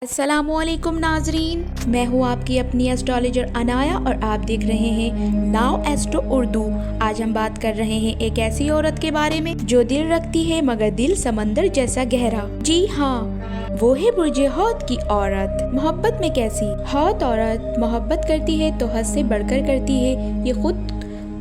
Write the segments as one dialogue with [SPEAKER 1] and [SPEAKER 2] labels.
[SPEAKER 1] अस्सलामु अलैकुम नाजरीन, मैं हूँ आपकी अपनी एस्ट्रोलॉजर अनाया और आप देख रहे हैं नाउ एस्ट्रो उर्दू। आज हम बात कर रहे हैं एक ऐसी औरत के बारे में जो दिल रखती है मगर दिल समंदर जैसा गहरा। जी हाँ, वो है बुर्ज हौत की औरत। मोहब्बत में कैसी हौत औरत मोहब्बत करती है तो हद से बढ़कर करती है। ये खुद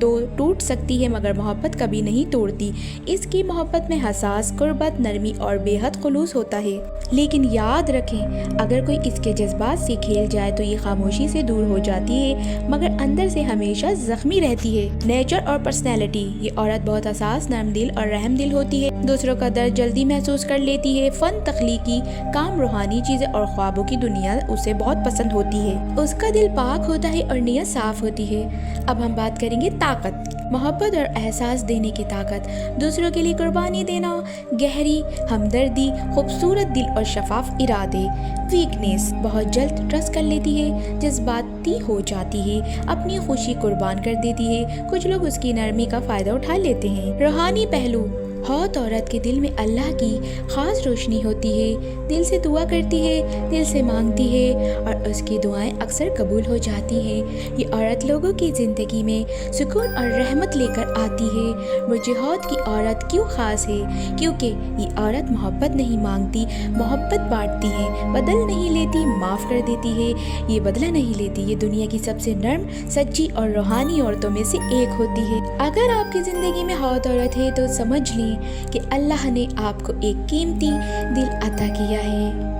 [SPEAKER 1] तो टूट सकती है मगर मोहब्बत कभी नहीं तोड़ती। इसकी मोहब्बत में हसास, कुर्बत, नरमी और बेहद खुलूस होता है। लेकिन याद रखें, अगर कोई इसके जज्बात से खेल जाए तो ये खामोशी से दूर हो जाती है मगर अंदर से हमेशा जख्मी रहती है। नेचर और पर्सनैलिटी, ये औरत बहुत हसास, नरम दिल और रहम दिल होती है। दूसरों का दर्द जल्दी महसूस कर लेती है। फन, तख्लीकी काम, रूहानी चीजें और ख्वाबों की दुनिया उसे बहुत पसंद होती है। उसका दिल पाक होता है और नीयत साफ होती है। अब हम बात करेंगे ताकत, मोहब्बत और एहसास देने की ताकत, दूसरों के लिए कुर्बानी देना, गहरी हमदर्दी, खूबसूरत दिल और शफाफ इरादे। वीकनेस, बहुत जल्द ट्रस्ट कर लेती है, जज्बाती हो जाती है, अपनी खुशी कुर्बान कर देती है। कुछ लोग उसकी नरमी का फायदा उठा लेते हैं। रूहानी पहलू, हौत औरत के दिल में अल्लाह की खास रोशनी होती है। दिल से दुआ करती है, दिल से मांगती है और उसकी दुआएं अक्सर कबूल हो जाती हैं। ये औरत लोगों की ज़िंदगी में सुकून और रहमत लेकर आती है। मुझे हौत की औरत क्यों ख़ास है? क्योंकि ये औरत मोहब्बत नहीं मांगती, मोहब्बत बांटती है, बदल नहीं लेती, माफ़ कर देती है। ये बदला नहीं लेती। ये दुनिया की सबसे नर्म, सच्ची और रूहानी औरतों में से एक होती है। अगर आपकी ज़िंदगी में हौत औरत है तो समझ लें कि अल्लाह ने आपको एक कीमती दिल अता किया है।